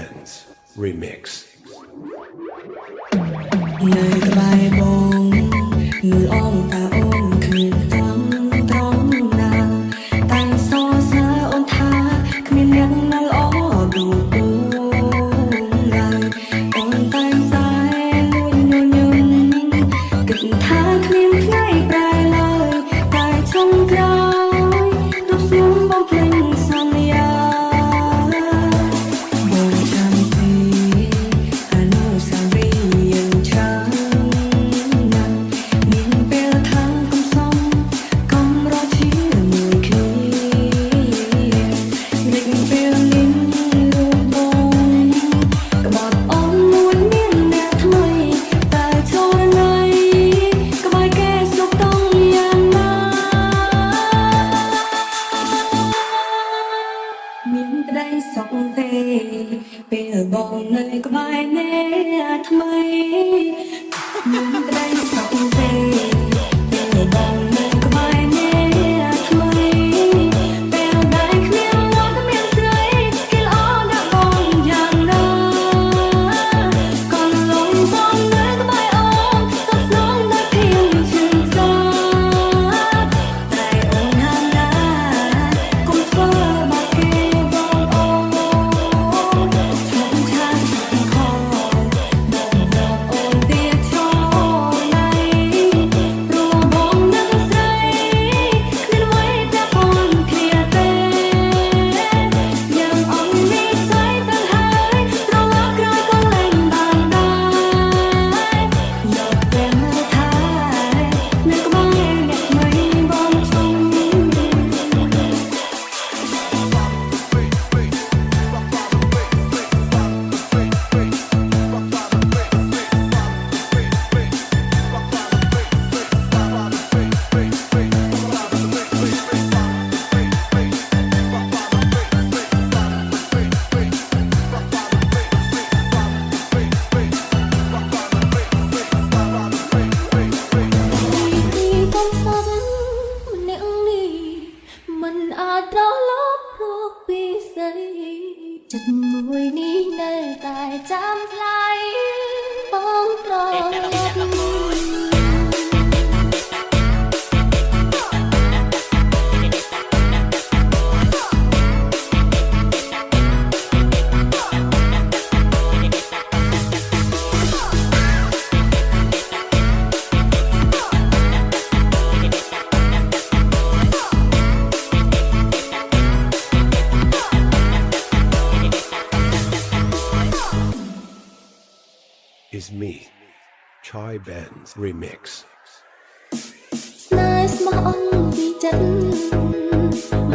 Bands Remix នៅក្បែរបងមើលអងតាអូនគ្មានចាំត្រង់ណាតែសរសើរអូនថាគ្មានអ្នកណាល្អដូចអូនឡើយអូនតែងតែលួចញញឹមគិតថាគ្មានថ្ងៃប្រែឡើយតែចុងក្រោយរូបស្នួមបងភ្លេចសន្យាបងចាំពីអនុស្សាវរីយ៍យ៉ាងច្រើន មានពេលថាកំសំកំរត់ជាមួយគ្នាលេចពេលនេះរូបបងក្បត់អូនមួយមានអ្នកថ្មីតែចូលណៃក្បែរគេសុខតង់យ៉ាងណាមានក្តីសុខទេពេលបងនៅក្បែរអ្នកថ្មីមានក្តីសុខទេពេលបងនៅក្បែរអ្នកថ្មីពេលដែលគ្មានមាត់គ្មានស្រីគេល្អណាស់បងយ៉ាងណាក៏លងបងនៅក្បែរអូនទៅស្នងតែភៀងជើងសាតែអូនហាណាកុំធ្វើបាបគេបងអូនឈប់ឆានខោអូនទៀតចូលណៃព្រោះបងនឹងស្រីគ្មានអ្វីតែបងគ្នាទេយ៉ាងអន់នេះស្អីទៅហើយត្រឡប់ក្រោយក៏លែងបានដែរយកពេលមើលថែនៅក្បែរអ្នកថ្មីបងជុំ ពីកំសត់ម្នាក់នេះមិនអាចត្រឡប់រកពីស្អីចិត្តមួយនេះនៅតែចាំថ្លៃបងត្រឡប់ is me Chai Bands Remix ស្នេហ៍ស្មោះអន់ពីចិត្ត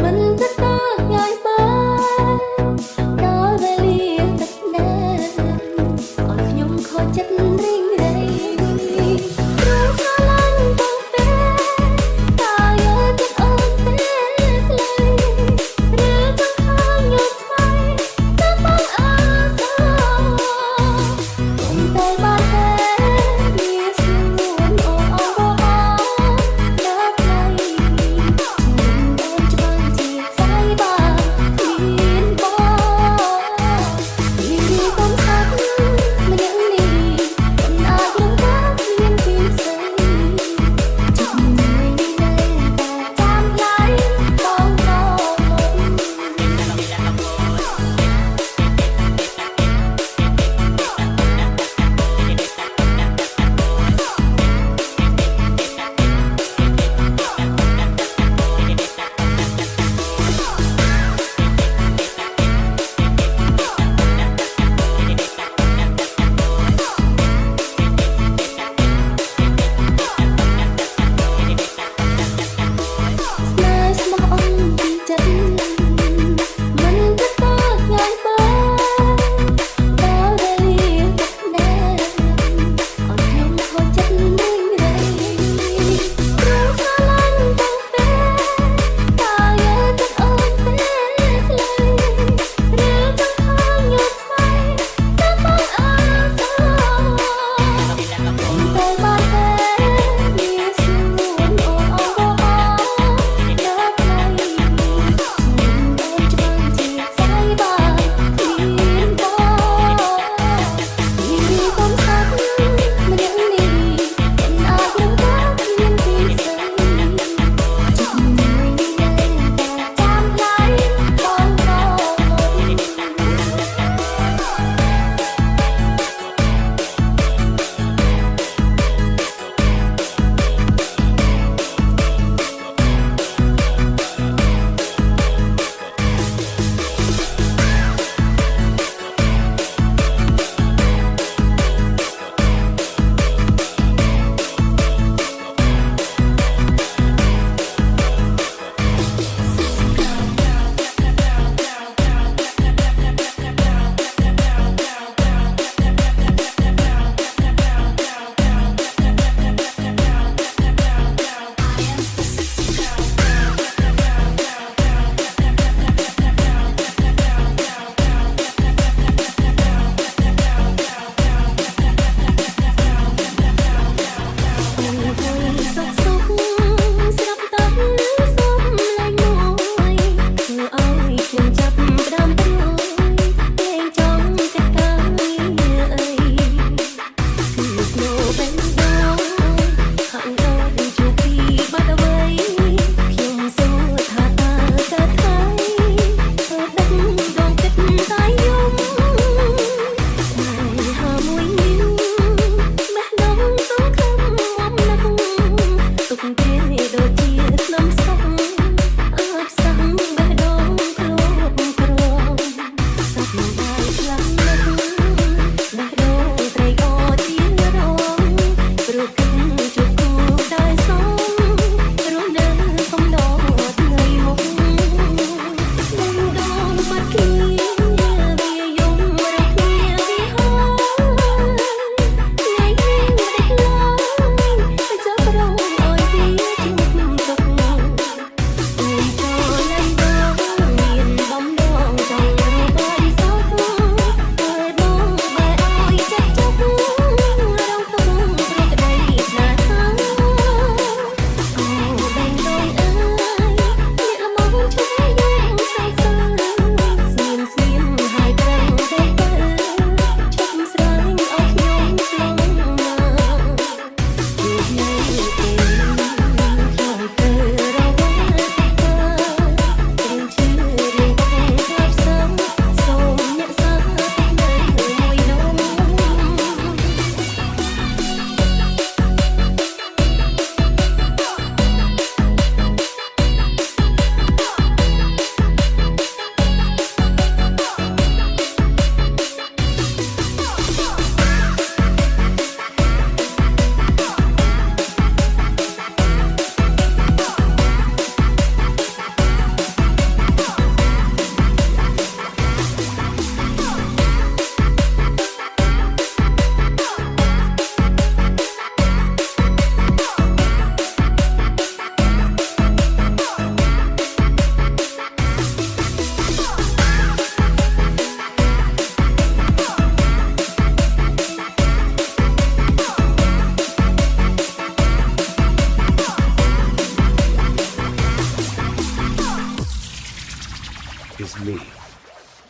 មិនទៅដល់ងាយបានដល់វេលាទឹកណែឲ្យខ្ញុំខកចិត្តរីងរៃព្រោះស្រឡាញ់បងទេតើយកចិត្តអូនទេខ្លីឬចង់ខាងញ៉ាំស្អីតែបងអើសោកុំតែបានទេមានសួនអូនអងបង ណាស់ខ្លៃខ្ញុំអូនច្បាស់ជាស្អីបា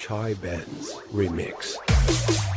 Chai Benz Remix